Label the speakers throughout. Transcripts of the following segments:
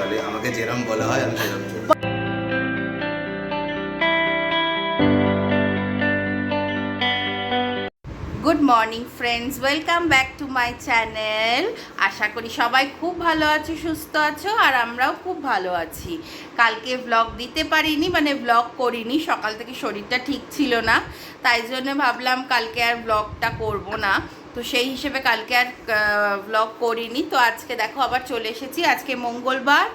Speaker 1: বলে, আমাকে যেরকম বলা হয় আমি সেরকম করি।
Speaker 2: Good morning friends, welcome back to my channel. আশা করি সবাই খুব ভালো আছো, সুস্থ আছো, আর আমরাও খুব ভালো আছি। কালকে ব্লগ দিতে পারিনি, মানে ব্লগ করিনি, সকাল থেকে শরীরটা ঠিক ছিল না, তাই জন্য ভাবলাম কালকে আর ব্লগটা করব না। তো সেই হিসেবে কালকে আর ব্লগ করিনি। তো আজকে দেখো আবার চলে এসেছি, আজকে মঙ্গলবার,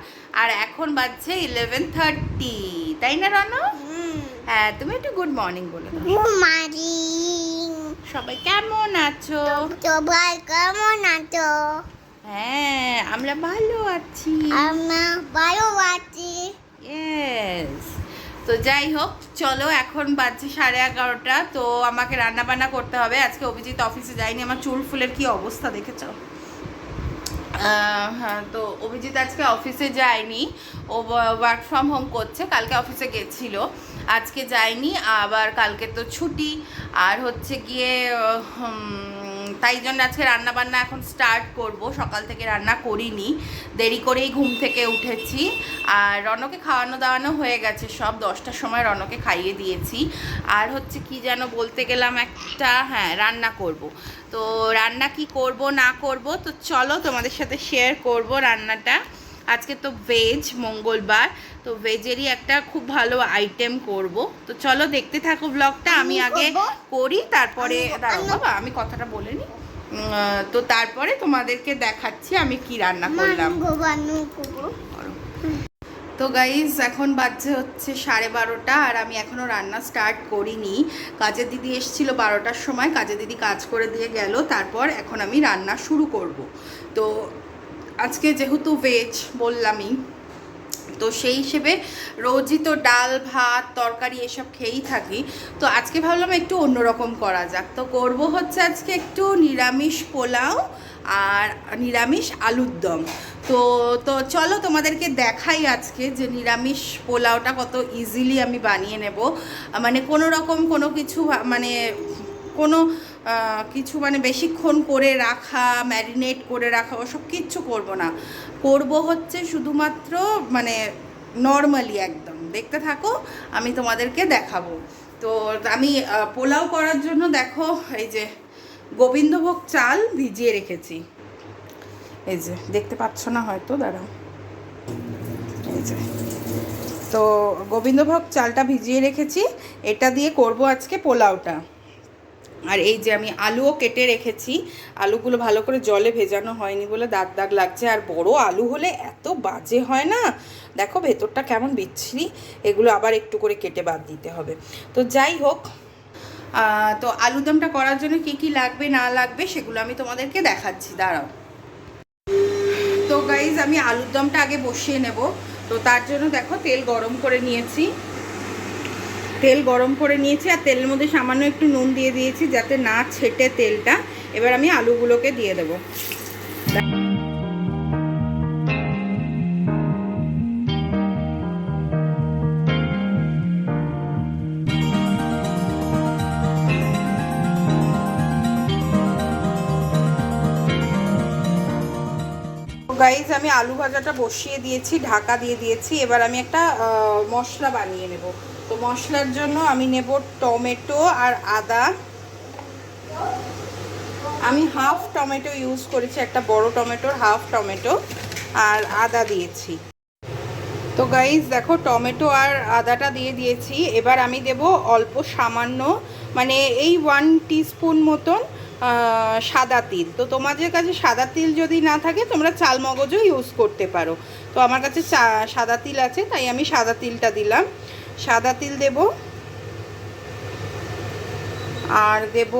Speaker 2: আর এখন বাজছে 11:30, তাই না রানু? হ্যাঁ, তুমি একটু গুড মর্নিং বলে দাও।
Speaker 3: Good morning.
Speaker 2: সবাই কেমন আছো?
Speaker 3: সবাই কেমন আছো?
Speaker 2: হ্যাঁ, আমরা ভালো আছি।
Speaker 3: আমরা ভালো আছি।
Speaker 2: ইয়েস। তো যাই হোক, চলো, এখন বাজছে 11:30। তো আমাকে রান্না বান্না করতে হবে। আজকে অভিজিৎ অফিসে যায়নি, আমার চুল ফুলের কি অবস্থা দেখেছো? হ্যাঁ, তো অভিজিৎ আজকে অফিসে যায়নি, ও ওয়ার্ক ফ্রম হোম করছে। কালকে অফিসে গেছিলো, আজকে যায়নি। আবার কালকে তো ছুটি, আর হচ্ছে গিয়ে তাই জন্য আজকে রান্না বান্না এখন স্টার্ট করব। সকাল থেকে রান্না করিনি, দেরি করেই ঘুম থেকে উঠেছি। আর রনকে খাওয়ানো দাওয়ানো হয়ে গেছে সব, 10টার সময় রনকে খাইয়ে দিয়েছি। আর হচ্ছে কি যেন বলতে গেলাম একটা, হ্যাঁ, রান্না করব। তো রান্না কি করব না করব, তো চলো তোমাদের সাথে শেয়ার করব রান্নাটা। আজকে তো ভেজ, মঙ্গলবার, তো ভেজেরই একটা খুব ভালো আইটেম করব। তো চলো দেখতে থাকো ব্লগটা। আমি আগে করি, তারপরে দাঁড়াও বাবা, আমি কথাটা বলে নিই। তো তারপরে তোমাদেরকে দেখাচ্ছি আমি কি রান্না করলাম। তো গাইজ, এখন বাজছে হচ্ছে 12:30, আর আমি এখনও রান্না স্টার্ট করিনি। কাজের দিদি এসেছিল 12টার সময়, কাজের দিদি কাজ করে দিয়ে গেল, তারপর এখন আমি রান্না শুরু করব। তো আজকে যেহেতু ভেজ বললামই, তো সেই হিসেবে রোজই তো ডাল ভাত তরকারি এসব খেয়েই থাকি। তো আজকে ভাবলাম একটু অন্যরকম করা যাক। তো করব হচ্ছে আজকে একটু নিরামিষ পোলাও আর নিরামিষ আলুর দম। তো তো চলো তোমাদেরকে দেখাই আজকে যে নিরামিষ পোলাওটা কত ইজিলি আমি বানিয়ে নেব। মানে কোনো রকম কোনো কিছু, মানে কোনো কিছু মানে বেশিক্ষণ করে রাখা, ম্যারিনেট করে রাখা, ওসব কিচ্ছু করব না। করব হচ্ছে শুধুমাত্র মানে নর্মালি একদম। দেখতে থাকো, আমি তোমাদেরকে দেখাবো। তো আমি পোলাও করার জন্য দেখো, এই যে গোবিন্দভোগ চাল ভিজিয়ে রেখেছি। এই যে দেখতে পাচ্ছ না হয়তো, দাঁড়াও, এই যে। তো গোবিন্দভোগ চালটা ভিজিয়ে রেখেছি, এটা দিয়ে করব আজকে পোলাওটা। আর এই যে আমি আলুও কেটে রেখেছি, আলুগুলো ভালো করে জলে ভেজানো হয়নি বলে দাগ দাগ লাগছে। আর বড় আলু হলে এত বাজে হয় না, দেখো ভেতরটা কেমন বিচ্ছিরি, এগুলো আবার একটু করে কেটে বাদ দিতে হবে। তো যাই হোক, তো আলুদমটা করার জন্য কি কি লাগবে না লাগবে সেগুলো আমি তোমাদেরকে দেখাচ্ছি, দাঁড়াও। তো গাইজ, আমি আলুর দমটা আগে বসিয়ে নেব। তো তার জন্য দেখো তেল গরম করে নিয়েছি, আর তেলের মধ্যে সামান্য একটু নুন দিয়ে দিয়েছি যাতে না ছেটে তেলটা। এবার আমি আলুগুলোকে দিয়ে দেবো। গাইজ, আমি আলু ভাজাটা বসিয়ে দিয়েছি, ঢাকা দিয়ে দিয়েছি। এবার আমি একটা মশলা বানিয়ে নেব। তো মশলার জন্য আমি নেব টমেটো আর আদা। আমি হাফ টমেটো ইউজ করেছি, একটা বড় টমেটোর হাফ টমেটো, আর আদা দিয়েছি। তো গাইজ দেখো, টমেটো আর আদাটা দিয়ে দিয়েছি। এবার আমি দেব অল্প সামান্য, মানে এই 1 টিস্পুন মতন সাদা তিল। তো তোমাদের কাছে সাদা তিল যদি না থাকে তোমরা চাল মগজও ইউজ করতে পারো। তো আমার কাছে সাদা তিল আছে, তাই আমি সাদা তিলটা দিলাম। সাদা তিল দেব, আর দেব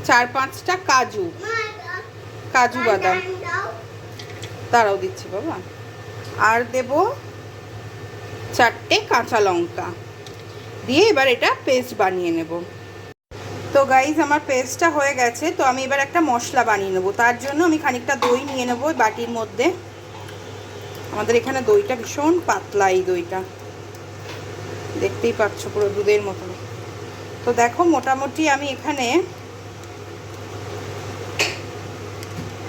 Speaker 2: 4-5টা কাজু বাদাম, তারাও দিচ্ছি বাবা। আর দেব 4টে কাঁচা লঙ্কা দিয়ে এবার এটা পেস্ট বানিয়ে নেব। তো গাইজ, আমার পেস্টটা হয়ে গেছে। তো আমি এবার একটা মশলা বানিয়ে নেব। তার জন্য আমি খানিকটা দই নিয়ে নেব বাটির মধ্যে। আমাদের এখানে দইটা ভীষণ পাতলা, এই দইটা দেখতেই পাচ্ছ পুরো দুধের মতন। তো দেখো, মোটামুটি আমি এখানে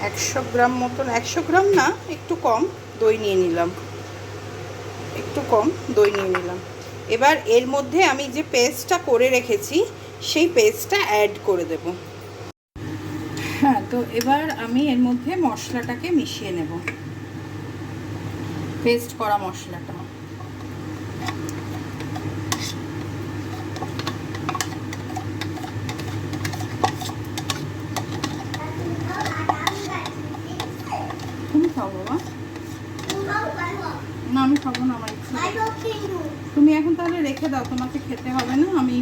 Speaker 2: 100 গ্রাম মতন, 100 গ্রাম না, একটু কম দই নিয়ে নিলাম, একটু কম দই নিয়ে নিলাম। এবার এর মধ্যে আমি যে পেস্টটা করে রেখেছি সেই পেস্টটা অ্যাড করে দেব। হ্যাঁ, তো এবার আমি এর মধ্যে মশলাটাকে মিশিয়ে নেব, পেস্ট করা মশলাটা। তুমি খাও বাবা? না আমি খাবো না, আমার ইচ্ছা। তুমি এখন তাহলে রেখে দাও, তোমাকে খেতে হবে না, আমি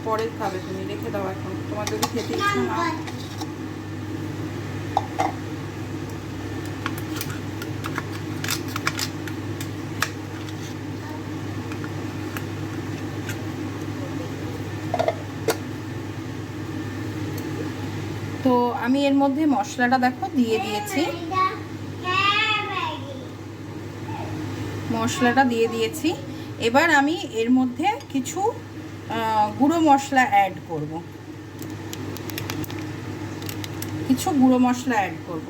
Speaker 2: পরে খাবে, তুমি রেখে দাও এখন, তোমার যদি খেতে ইচ্ছা না। তো আমি এর মধ্যে মশলাটা দেখো দিয়ে দিয়েছি, মশলাটা দিয়ে দিয়েছি। এবার আমি এর মধ্যে কিছু গুঁড়ো মশলা অ্যাড করব, কিছু গুঁড়ো মশলা অ্যাড করব।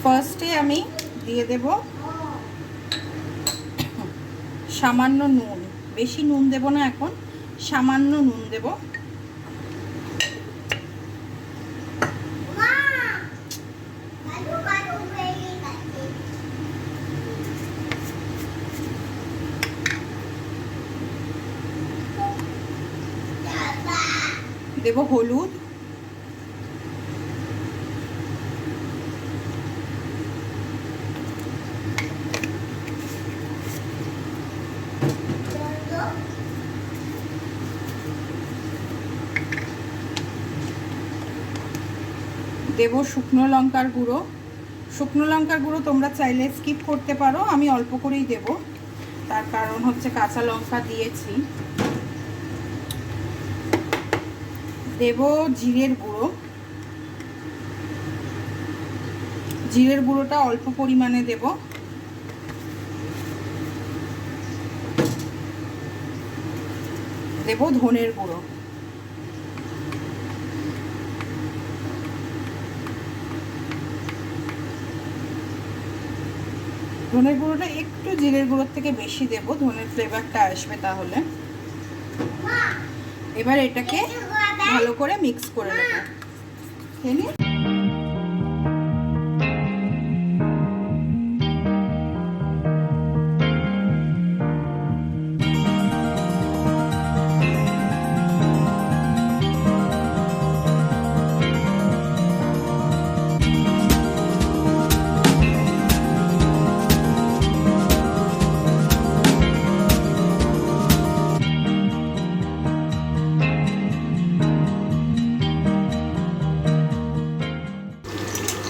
Speaker 2: ফার্স্টে আমি দিয়ে দেব সামান্য নুন, বেশি নুন দেব না এখন, সামান্য নুন দেব। দেব হলুদ, দেব শুকনো লঙ্কার গুঁড়ো। শুকনো লঙ্কার গুঁড়ো তোমরা চাইলে স্কিপ করতে পারো, আমি অল্প করেই দেব, তার কারণ হচ্ছে কাঁচা লঙ্কা দিয়েছি। দেব জিরের গুঁড়ো, জিরের গুঁড়োটা অল্প পরিমাণে দেব। দেব ধনের গুঁড়ো, ধনের গুঁড়োটা একটু জিরের গুঁড়োর থেকে বেশি দেব, ধনের ফ্লেভারটা আসবে তাহলে। এবার এটাকে ভালো করে মিক্স করে নেব।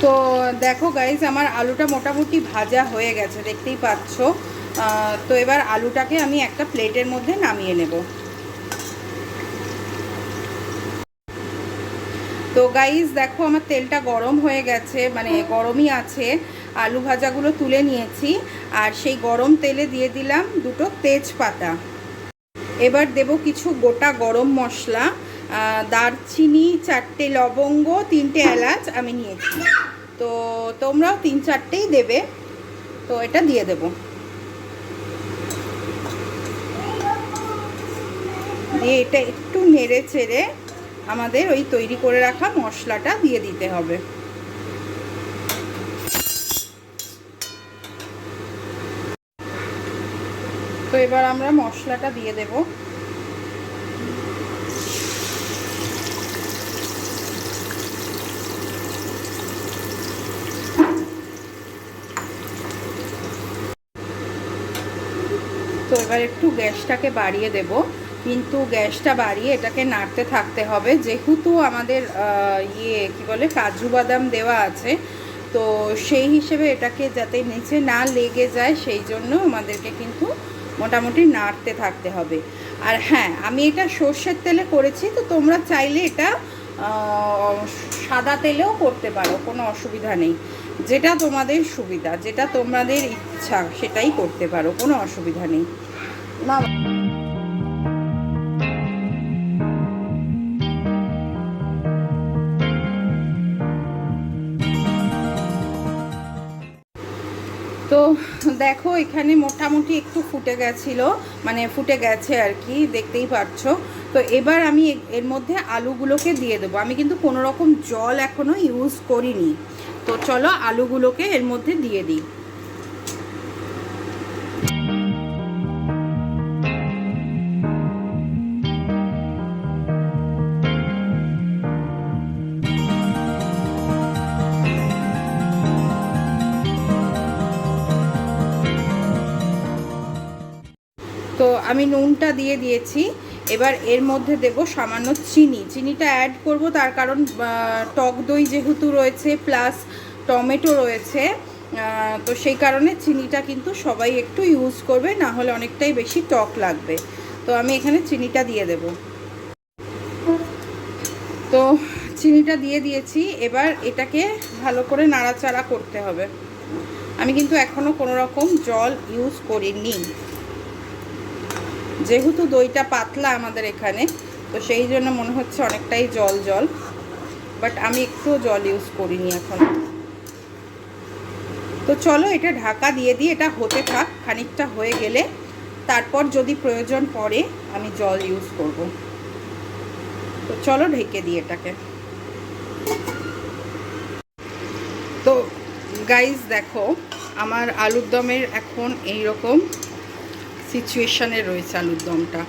Speaker 2: তো দেখো গাইজ, আমার আলুটা মোটামুটি ভাজা হয়ে গেছে, দেখতেই পাচ্ছ। তো এবার আলুটাকে আমি একটা প্লেটের মধ্যে নামিয়ে নেব। তো গাইজ দেখো, আমার তেলটা গরম হয়ে গেছে, মানে গরমই আছে। আলু ভাজাগুলো তুলে নিয়েছি, আর সেই গরম তেলে দিয়ে দিলাম দুটো তেজপাতা। এবার দেব কিছু গোটা গরম মশলা, দারচিনি, 4টে লবঙ্গ, 3টে এলাচ আমি নিয়েছি। তো তোমরাও 3-4টেই দেবে। তো এটা দিয়ে দেব, দিয়ে এটা একটু নেড়ে চেড়ে আমাদের ওই তৈরি করে রাখা মশলাটা দিয়ে দিতে হবে। তো এবার আমরা মশলাটা দিয়ে দেব। তো এবার একটু গ্যাসটাকে বাড়িয়ে দেব, কিন্তু গ্যাসটা বাড়িয়ে এটাকে নাড়তে থাকতে হবে, যেহেতু আমাদের কি বলে কাজু বাদাম দেওয়া আছে। তো সেই হিসেবে এটাকে যাতে নিচে না লেগে যায়, সেই জন্য আমাদেরকে কিন্তু মোটামুটি নাড়তে থাকতে হবে। আর হ্যাঁ, আমি এটা সর্ষের তেলে করেছি, তো তোমরা চাইলে এটা সাদা তেলেও করতে পারো, কোনো অসুবিধা নেই। যেটা তোমাদের সুবিধা, যেটা তোমাদের ইচ্ছা সেটাই করতে পারো, কোনো অসুবিধা নেই না। দেখো এখানে মোটামুটি একটু ফুটে গেছিলো, মানে ফুটে গেছে আর কি, দেখতেই পাচ্ছ। তো এবার আমি এর মধ্যে আলুগুলোকে দিয়ে দেবো। আমি কিন্তু কোনো রকম জল এখনও ইউজ করিনি। তো চলো আলুগুলোকে এর মধ্যে দিয়ে দিই। তো আমি নুনটা দিয়ে দিয়েছি। এবার এর মধ্যে দেব সামান্য চিনি। চিনিটা অ্যাড করব তার কারণ টক দই যেহেতু রয়েছে প্লাস টমেটো রয়েছে, তো সেই কারণে চিনিটা কিন্তু সবাই একটু ইউজ করবে, না হলে অনেকটাই বেশি টক লাগবে। তো আমি এখানে চিনিটা দিয়ে দেব। তো চিনিটা দিয়ে দিয়েছি। এবার এটাকে ভালো করে নাড়াচাড়া করতে হবে। আমি কিন্তু এখনও কোনো রকম জল ইউজ করিনি, যেহেতু দইটা পাতলা আমাদের এখানে, তো সেই জন্য মনে হচ্ছে অনেকটাই জল জল, বাট আমি একটু জল ইউজ করিনি এখন। তো চলো এটা ঢাকা দিয়ে দিই, এটা হতে থাক। খানিকটা হয়ে গেলে তারপর যদি প্রয়োজন পড়ে আমি জল ইউজ করব। তো চলো ঢেকে দিই এটাকে। তো গাইস দেখো আমার আলুর দমের এখন এই রকম সিচুয়েশানে রয়েছে। আলুর দমটা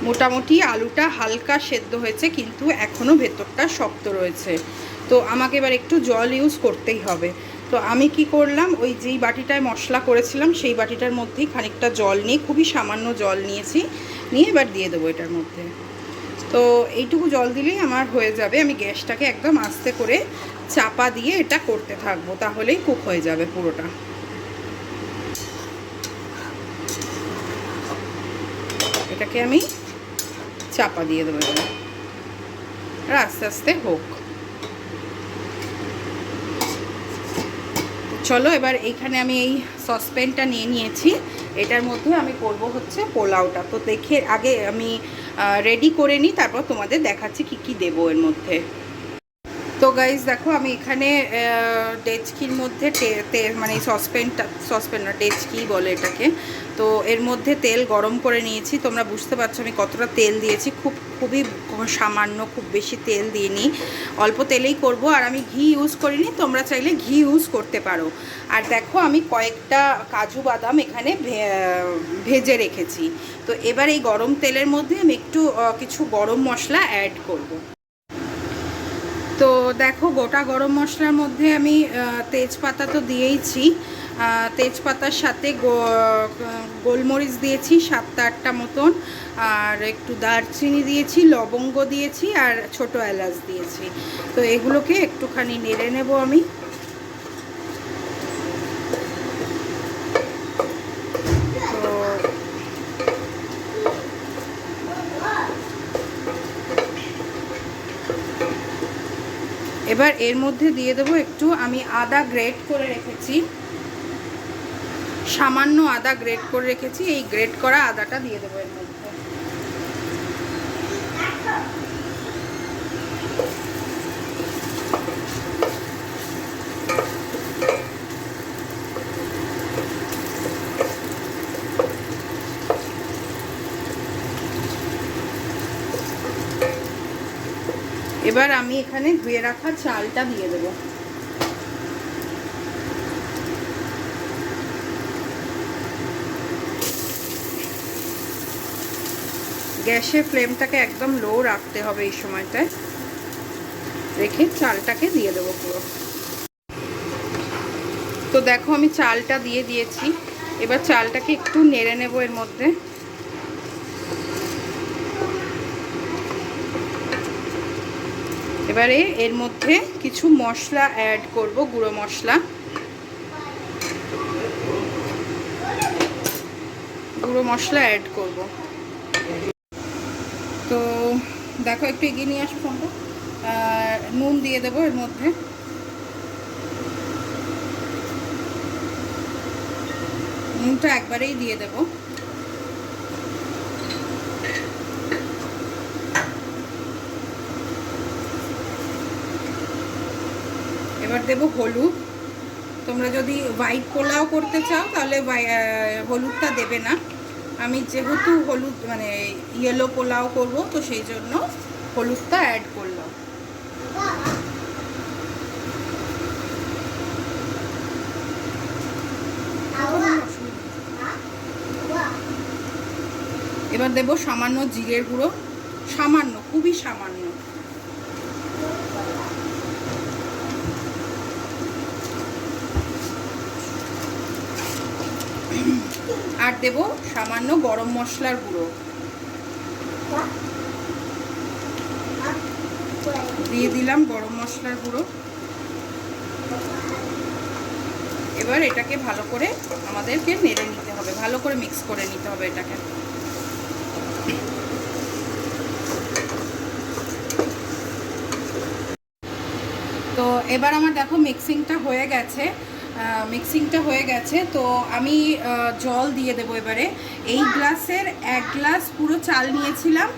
Speaker 2: মোটামুটি আলুটা হালকা সেদ্ধ হয়েছে, কিন্তু এখনও ভেতরটা শক্ত রয়েছে। তো আমাকে এবার একটু জল ইউজ করতেই হবে। তো আমি কি করলাম, ওই যেই বাটিটায় মশলা করেছিলাম সেই বাটিটার মধ্যেই খানিকটা জল নিয়ে, খুবই সামান্য জল নিয়েছি, নিয়ে এবার দিয়ে দেবো এটার মধ্যে। তো এইটুকু জল দিলেই আমার হয়ে যাবে। আমি গ্যাসটাকে একদম আস্তে করে চাপা দিয়ে এটা করতে থাকবো, তাহলেই কুক হয়ে যাবে পুরোটা। এটাকে আমি চাপা দিয়ে দেবো আর আস্তে আস্তে হোক। চলো এবার এইখানে আমি এই সসপ্যানটা নিয়ে নিয়েছি, এটার মধ্যে আমি করব হচ্ছে পোলাওটা। তো দেখে আগে আমি রেডি করে নিই, তারপর তোমাদের দেখাচ্ছি কি কি দেবো এর মধ্যে। তো গাইজ দেখো আমি এখানে ডেচকির মধ্যে মানে সসপ্যান না ডেচকি বলে এটাকে, তো এর মধ্যে তেল গরম করে নিয়েছি। তোমরা বুঝতে পারছো আমি কতটা তেল দিয়েছি, খুবই সামান্য, খুব বেশি তেল দিইনি, অল্প তেলেই করব। আর আমি ঘি ইউজ করিনি, তোমরা চাইলে ঘি ইউজ করতে পারো। আর দেখো আমি কয়েকটা কাজু বাদাম এখানে ভেজে রেখেছি। তো এবার এই গরম তেলের মধ্যে আমি একটু কিছু গরম মশলা অ্যাড করব। তো দেখো গোটা গরম মশলার মধ্যে আমি তেজপাতা তো দিয়েইছি, তেজপাতার সাথে গোলমরিচ দিয়েছি 7-8টা মতন, আর একটু দারচিনি দিয়েছি, লবঙ্গ দিয়েছি, আর ছোটো এলাচ দিয়েছি। তো এগুলোকে একটুখানি নেড়ে নেব আমি। এবার এর মধ্যে দিয়ে দেবো একটু আমি আদা গ্রেট করে রেখেছি, সামান্য আদা গ্রেট করে রেখেছি, এই গ্রেট করা আদাটা দিয়ে দেবো এর মধ্যে। এবার আমি এখানে ধুয়ে রাখা চালটা দিয়ে দেবো। গ্যাসের ফ্লেমটাকে একদম লো রাখতে হবে এই সময়টায়, রেখে চালটাকে দিয়ে দেবো পুরো। তো দেখো আমি চালটা দিয়ে দিয়েছি, এবার চালটাকে একটু নেড়ে নেব এর মধ্যে। এবারে এর মধ্যে কিছু মশলা অ্যাড করব, গুঁড়ো মশলা অ্যাড করব। তো দেখো একটু এগিয়ে নিয়ে আসো ফোনটা। নুন দিয়ে দেবো এর মধ্যে, নুনটা একবারেই দিয়ে দেবো। এবার দেবো হলুদ, তোমরা যদি হোয়াইট পোলাও করতে চাও তাহলে হলুদটা দেবে না। আমি যেহেতু হলুদ মানে ইয়েলো পোলাও করব, তো সেই জন্য হলুদটা অ্যাড করলাম। এবার দেব সামান্য জিরের গুঁড়ো, সামান্য, খুবই সামান্য। আর দেব সামান্য গরম মশলার গুঁড়ো, দিয়ে দিলাম গরম মশলার গুঁড়ো। এবার এটাকে ভালো করে আমাদেরকে নেড়ে নিতে হবে, ভালো করে মিক্স করে নিতে হবে এটাকে। তো এবার আমার দেখো মিক্সিংটা হয়ে গেছে, তো আমি জল দিয়ে দেবো এবারে। এই গ্লাসের 1 গ্লাস পুরো চাল নিয়েছিলাম,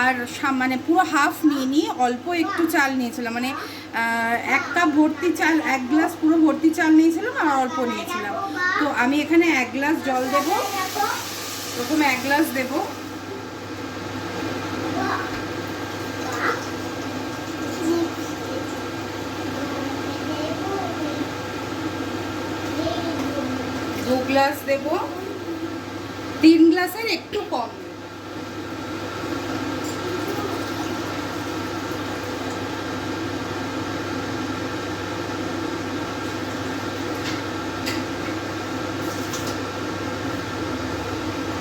Speaker 2: আর মানে পুরো হাফ নিয়ে অল্প একটু চাল নিয়েছিলাম, মানে 1 কাপ ভর্তি চাল, 1 গ্লাস পুরো ভর্তি চাল নিয়েছিলাম আর অল্প নিয়েছিলাম। তো আমি এখানে 1 গ্লাস জল দেব। প্রথমে 1 গ্লাস দেব, দু গ্লাস দেব, 3 গ্লাসের একটু কম।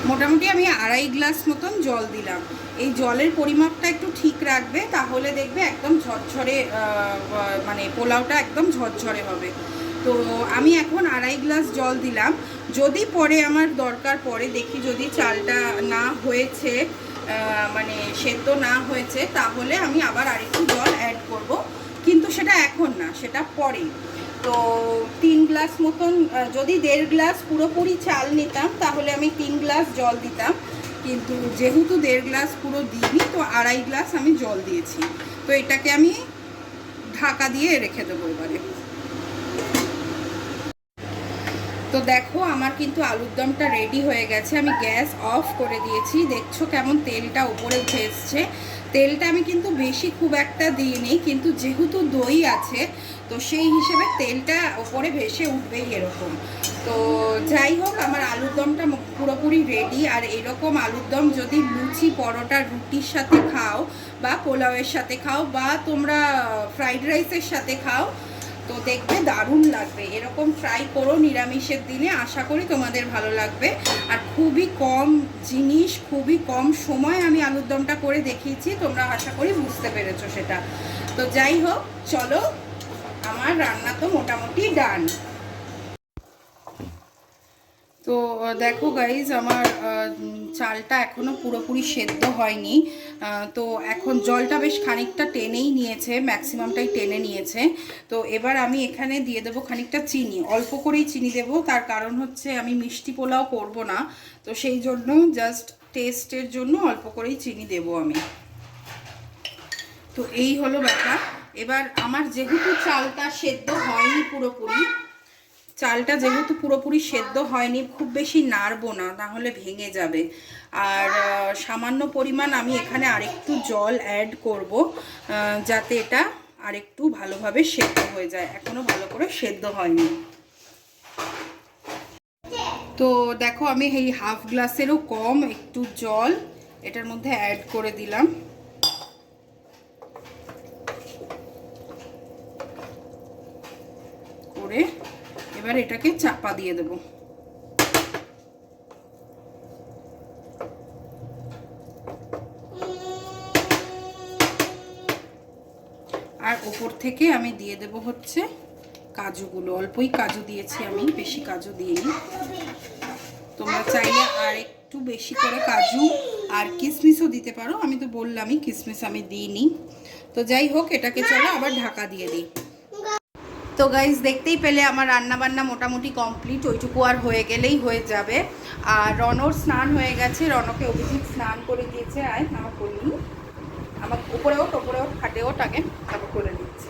Speaker 2: মোটামুটি আমি 2.5 গ্লাস মতন জল দিলাম। এই জলের পরিমাপটা একটু ঠিক রাখবে, তাহলে দেখবে একদম ঝরঝরে, মানে পোলাওটা একদম ঝরঝরে হবে। তো আমি এখন 2.5 গ্লাস জল দিলাম। যদি পরে আমার দরকার পড়ে, দেখি যদি চালটা না হয়েছে, মানে সেদ্ধ না হয়েছে, তাহলে আমি আবার আরেকটু জল অ্যাড করব, কিন্তু সেটা এখন না, সেটা পরে। তো 3 গ্লাস মতন, যদি 1.5 গ্লাস পুরোপুরি চাল নিতাম তাহলে আমি 3 গ্লাস জল দিতাম, কিন্তু যেহেতু 1.5 গ্লাস পুরো দিইনি, তো 2.5 গ্লাস আমি জল দিয়েছি। তো এটাকে আমি ঢাকা দিয়ে রেখে দেবো এবারে। তো দেখো আমার কিন্তু আলুর দমটা রেডি হয়ে গেছে। আমি গ্যাস অফ করে দিয়েছি, দেখছো কেমন তেলটা উপরে উঠে এসছে। তেলটা আমি কিন্তু বেশি খুব একটা দিইনি, কিন্তু যেহেতু দই আছে তো সেই হিসেবে তেলটা উপরে ভেসে উঠবেই এরকম। তো যাই হোক, আমার আলুর দমটা পুরোপুরি রেডি। আর এরকম আলুর দম যদি লুচি, পরোটা, রুটির সাথে খাও, বা পোলাওয়ের সাথে খাও, বা তোমরা ফ্রাইড রাইসের সাথে খাও, তো দেখবে দারুণ লাগবে। এরকম ট্রাই করো নিরামিষের দিনে, আশা করি তোমাদের ভালো লাগবে। আর খুবই কম জিনিস, খুবই কম সময় আমি আলুর দমটা করে দেখিয়েছি, তোমরা আশা করি বুঝতে পেরেছো সেটা। তো যাই হোক, চলো, আমার রান্না তো মোটামুটি ডান। তো দেখো গাইজ, আমার চালটা এখনও পুরোপুরি সেদ্ধ হয়নি। তো এখন জলটা বেশ খানিকটা টেনেই নিয়েছে, ম্যাক্সিমামটাই টেনে নিয়েছে। তো এবার আমি এখানে দিয়ে দেবো খানিকটা চিনি, অল্প করেই চিনি দেবো। তার কারণ হচ্ছে আমি মিষ্টি পোলাও করব না, তো সেই জন্য জাস্ট টেস্টের জন্য অল্প করেই চিনি দেবো আমি। তো এই হলো ব্যাপার। এবার আমার যেহেতু চালটা সেদ্ধ হয়নি পুরোপুরি, চালটা যেহেতু পুরোপুরি সেদ্ধ হয়নি, খুব বেশি নাড়বো না, তাহলে ভেঙে যাবে। আর সামান্য পরিমাণ আমি এখানে আরেকটু জল অ্যাড করব, যাতে এটা আরেকটু ভালোভাবে সেদ্ধ হয়ে যায়। এখনো ভালো করে সেদ্ধ হয়নি। তো দেখো, আমি এই হাফ গ্লাসেরও কম একটু জল এটার মধ্যে অ্যাড করে দিলাম। করে এবার এটাকে চাপা দিয়ে দেব। আর ওপর থেকে আমি দিয়ে দেব হচ্ছে কাজুগুলো। অল্পই কাজু দিয়েছি আমি, বেশি কাজু দিইনি। তোমরা চাইলে আর একটু বেশি করে কাজু আর কিশমিশও দিতে পারো, আমি তো বললামই কিশমিশ আমি দিইনি। তো যাই হোক, এটাকে চলো আবার ঢাকা দিয়ে দিই। তো গাইজ, দেখতেই পেলে আমার রান্নাবান্না মোটামুটি কমপ্লিট, ওইটুকু আর হয়ে গেলেই হয়ে যাবে। আর রনর স্নান হয়ে গেছে, রনকে অভিজিৎ স্নান করে দিয়েছে। আয়, আমার করিনি, আমার উপরে ওঠ খাটে ওঠ, আগে তারপর করে দিচ্ছে।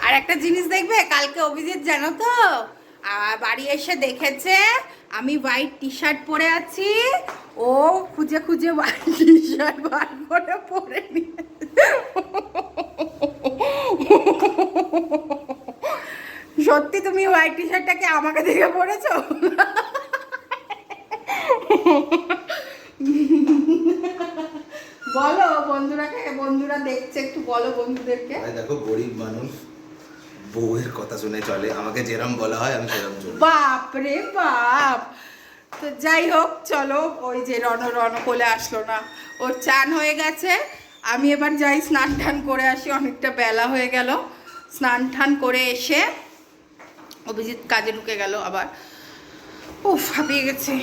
Speaker 2: আর আর একটা জিনিস দেখবে, কালকে অভিজিৎ জানো তো বাড়ি এসে দেখেছে আমি হোয়াইট টি শার্ট পরে আছি, ও খুঁজে খুঁজে হোয়াইট টি শার্ট বার করে পরে নিয়ে সত্যি তুমি হোয়াইট টি শার্টটাকে আমাকে দেখে পরেছো? বলো বন্ধুরা দেখছে, একটু বলো বন্ধুদেরকে।
Speaker 1: দেখো গরিব মানুষ বউয়ের কথা শুনে চলে, আমাকে যেরম বলা হয় আমি সেরম চলি।
Speaker 2: বাপ রে বাপ। তো যাই হোক চলো, ওই যে রণ কোলে আসলো না, ওর চান হয়ে গেছে। আমি এবার যাই স্নান টান করে আসি, অনেকটা বেলা হয়ে গেল। স্নান টান করে এসে অভিজিৎ কাজে ঢুকে গেল আবার। ও হাঁপিয়ে গেছে।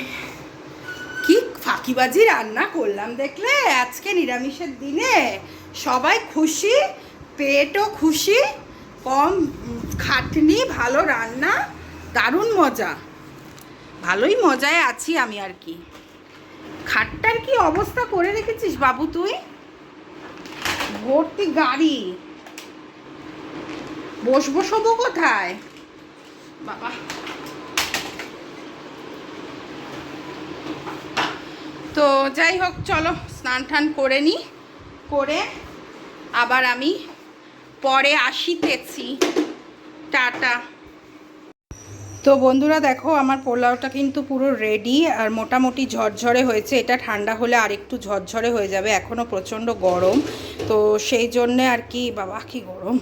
Speaker 2: কি ফাঁকিবাজি রান্না করলাম দেখলে আজকে নিরামিষের দিনে। সবাই খুশি, পেটও খুশি, কম খাটনি, ভালো রান্না, দারুণ মজা। ভালোই মজায় আছি আমি আর কি। খাটটার কি অবস্থা করে রেখেছিস বাবু তুই? ভর্তি গাড়ি, বসবো শোবো কোথায় বাবা? তো যাই হোক চলো স্নান টান করে নিই, করে আবার আমি পরে আসিতেছি। টাটা। তো বন্ধুরা দেখো আমার পোলাওটা কিন্তু পুরো রেডি আর মোটামুটি ঝরঝরে হয়েছে। এটা ঠান্ডা হলে আর একটু ঝরঝরে হয়ে যাবে, এখনও প্রচণ্ড গরম। তো সেই জন্যে আর কি, বাবা কি গরম,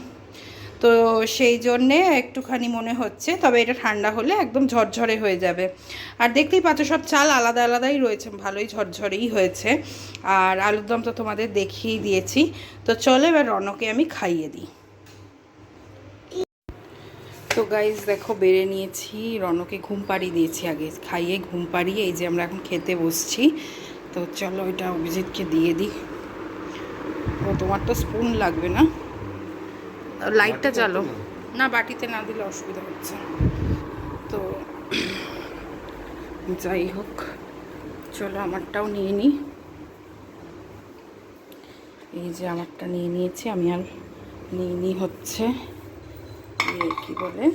Speaker 2: তো সেই জন্যে একটুখানি মনে হচ্ছে, তবে এটা ঠান্ডা হলে একদম ঝরঝরে হয়ে যাবে। আর দেখতেই পাচ্ছ সব চাল আলাদা আলাদাই রয়েছে, ভালোই ঝরঝরেই হয়েছে। আর আলুর দম তো তোমাদের দেখিয়েই দিয়েছি। তো চলো এবার রনকে আমি খাইয়ে দিই। তো গাইজ দেখো বেড়ে নিয়েছি, রনকে ঘুম পাড়িয়ে দিয়েছি, আগে খাইয়ে ঘুম পাড়িয়ে এই যে আমরা এখন খেতে বসছি। তো চলো এটা অভিজিৎকে দিয়ে দিই। ও তোমার তো স্পুন লাগবে না, লাইটটা জ্বালো না, বাটিতে না দিলে অসুবিধা হচ্ছে। তো যাই হোক চলো আমারটাও নিয়ে নিই। এই যে আমারটা নিয়ে নিয়েছি আমি, আর নিয়ে হচ্ছে কি বলে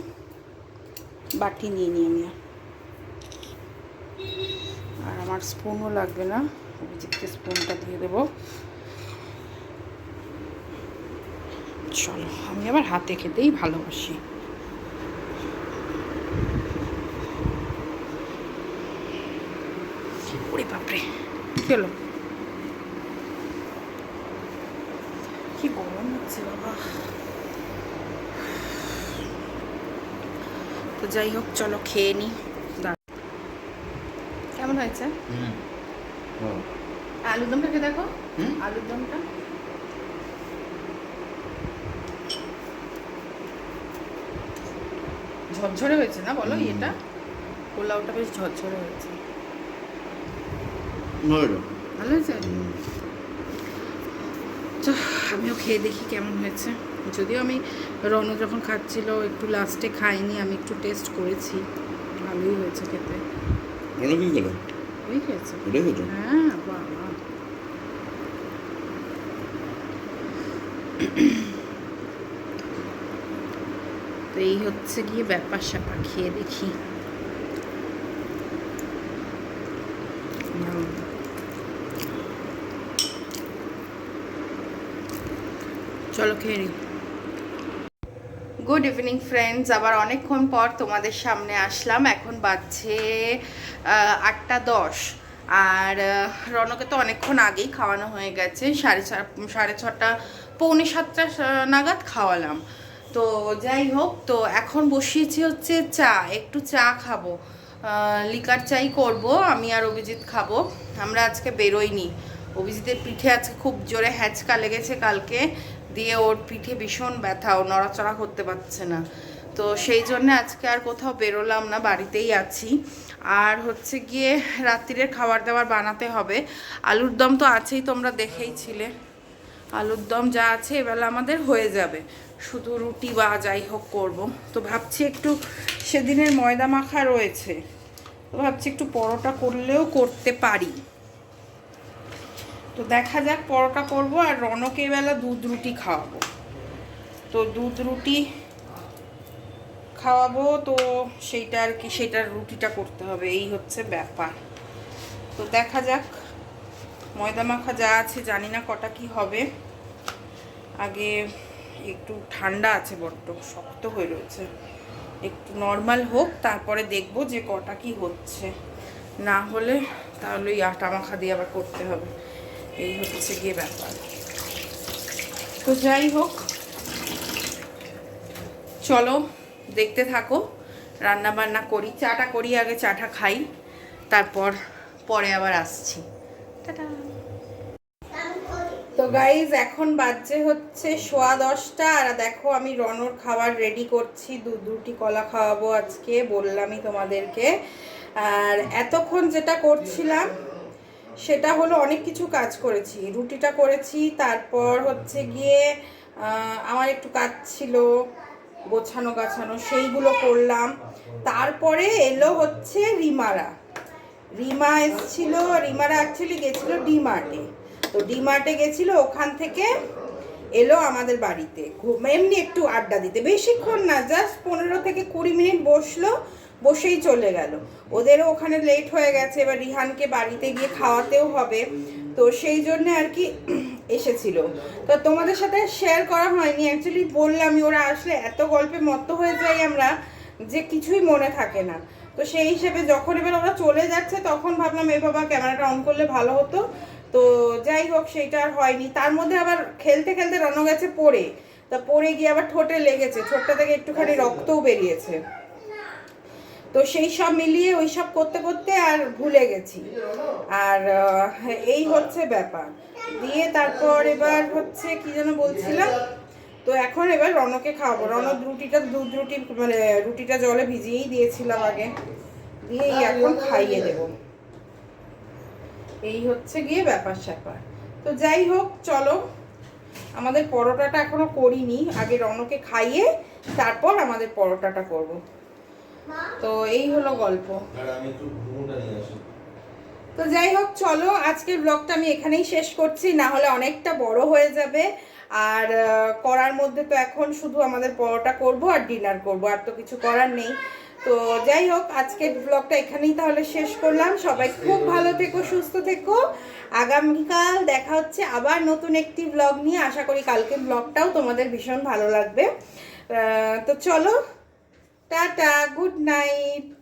Speaker 2: বাটি নিয়ে নিই আমি। আর আমার স্পুনও লাগবে না, অভিজিৎকে স্পুনটা দিয়ে দেবো। চলো আমি আবার হাতে খেতেই ভালোবাসি। ওরে বাপরে কি হলো, কি গরম হচ্ছে বাবা। তো যাই হোক চলো খেয়ে নিই। কেমন হয়েছে আলুর দমটাকে দেখো, আলুর দমটা ঝরঝরে হয়েছে না বলো? এটা পোলাওটা বেশ ঝরঝরে হয়েছে, ভালো হয়েছে। তো আমিও খেয়ে দেখি কেমন হয়েছে। যদিও আমি রনু যখন খাচ্ছিল একটু লাস্টে খাইনি, আমি একটু টেস্ট করেছি, ভালোই হয়েছে খেতে। ওই খেয়েছে, হ্যাঁ বাবা। তো এই হচ্ছে গিয়ে ব্যাপার স্যাপার, খেয়ে দেখি। চলো খেয়ে নিই। গুড ইভিনিং ফ্রেন্ডস, আবার অনেকক্ষণ পর তোমাদের সামনে আসলাম। এখন বাজছে 8:10, আর রনকে তো অনেকক্ষণ আগেই খাওয়ানো হয়ে গেছে, 6:30 পৌনে 7টা নাগাদ খাওয়ালাম। তো যাই হোক, তো এখন বসিয়েছি হচ্ছে চা, একটু চা খাবো, লিকার চাই করব, আমি আর অভিজিৎ খাবো। আমরা আজকে বেরোইনি, অভিজিতের পিঠে আজকে খুব জোরে হ্যাঁচকা লেগেছে কালকে দিয়ে, ওর পিঠে ভীষণ ব্যথা, ও নড়াচড়া করতে পারছে না। তো সেই জন্য আজকে আর কোথাও বেরোলাম না, বাড়িতেই আছি। আর হচ্ছে গিয়ে রাত্রিরের খাবার দাবার বানাতে হবে। আলুর দম তো আছেই, তোমরা দেখেইছিলে, আলুর দম যা আছে এবেলা আমাদের হয়ে যাবে, শুধু রুটি বা যাই হোক করবো। তো ভাবছি একটু সেদিনের ময়দা মাখা রয়েছে, তো ভাবছি একটু পরোটা করলেও করতে পারি। তো দেখা যাক, পরোটা করব। আর রনকে এবেলা দুধ রুটি খাওয়াবো। তো দুধ রুটি খাওয়াবো, তো সেইটা আর কি, সেইটার রুটিটা করতে হবে, এই হচ্ছে ব্যাপার। তো দেখা যাক, ময়দা মাখা যা আছে জানি না কটা কি হবে। আগে একটু ঠান্ডা আছে, বড্ড শক্ত হয়ে রয়েছে, একটু নর্মাল হোক তারপরে দেখব যে কটা কি হচ্ছে। না হলে তাহলে ওই আটা মাখা দিয়ে আবার করতে হবে, এই হচ্ছে গিয়ে ব্যাপার। তো যাই হোক, চলো দেখতে থাকো, রান্না বান্না করি, চাটা করি, আগে চাটা খাই, তারপর পরে আবার আসছি। টাটা। তো গাইজ এখন বাজে হচ্ছে 10:15, আর দেখো আমি রনর খাবার রেডি করছি, দুধ রুটি কলা খাওয়াবো আজকে, বললামই তোমাদেরকে। আর এতক্ষণ যেটা করছিলাম সেটা হলো অনেক কিছু কাজ করেছি, রুটিটা করেছি, তারপর হচ্ছে গিয়ে আমার একটু কাজ ছিল গোছানো গাছানো, সেইগুলো করলাম। তারপরে এলো হচ্ছে রিমা এসেছিল, রিমারা অ্যাকচুয়ালি গেছিলো ডিমার্টে, তো ডিমার্টে গেছিলো, ওখান থেকে এলো আমাদের বাড়িতে এমনি একটু আড্ডা দিতে, বেশিক্ষণ না, জাস্ট 15 থেকে 20 মিনিট বসলো, বসেই চলে গেল। ওদেরও ওখানে লেট হয়ে গেছে, এবার রিহানকে বাড়িতে গিয়ে খাওয়াতেও হবে, তো সেই জন্য আর কি এসেছিল। তো তোমাদের সাথে শেয়ার করা হয়নি, অ্যাকচুয়ালি বললামই, ওরা আসলে এত গল্পে মত্ত হয়ে যাই আমরা যে কিছুই মনে থাকে না। তো সেই হিসেবে যখন এবার ওরা চলে যাচ্ছে তখন ভাবলাম এই বাবা ক্যামেরাটা অন করলে ভালো হতো, তো যাই হোক সেইটা আর হয়নি। তার মধ্যে আবার খেলতে খেলতে রণ গেছে পড়ে, তা পড়ে গিয়ে আবার ঠোঁটে লেগেছে, ঠোঁটটা থেকে একটুখানি রক্তও বেরিয়েছে, তো সেই সব মিলিয়ে ওই সব করতে করতে আর ভুলে গেছি। আর এই হচ্ছে ব্যাপার। দিয়ে তারপর এবার হচ্ছে কি যেন বলছিলাম, তো এখন এবার রনকে খাওয়াবো। দুধ রুটি মানে রুটিটা জলে ভিজিয়েই দিয়েছিলাম আগে, দিয়েই এখন খাইয়ে দেব, এই হচ্ছে গিয়ে ব্যাপার স্যাপার। তো যাই হোক চলো, আমাদের পরোটাটা এখনো করিনি, আগে রনকে খাইয়ে তারপর আমাদের পরোটাটা করব। তো এই হলো গল্প। তো যাই হোক চলো, আজকের ব্লগটা আমি এখানেই শেষ করছি, না হলে অনেকটা বড় হয়ে যাবে। আর করার মধ্যে তো এখন শুধু আমাদের পরোটা করব আর ডিনার করব, আর তো কিছু করার নেই। তো যাই হোক, আজকের ব্লগটা এখানেই তাহলে শেষ করলাম। সবাই খুব ভালো থেকো, সুস্থ থেকো। আগামীকাল দেখা হচ্ছে আবার নতুন একটি ব্লগ নিয়ে, আশা করি কালকের ব্লগটাও তোমাদের ভীষণ ভালো লাগবে। তো চলো, টাটা, গুড নাইট।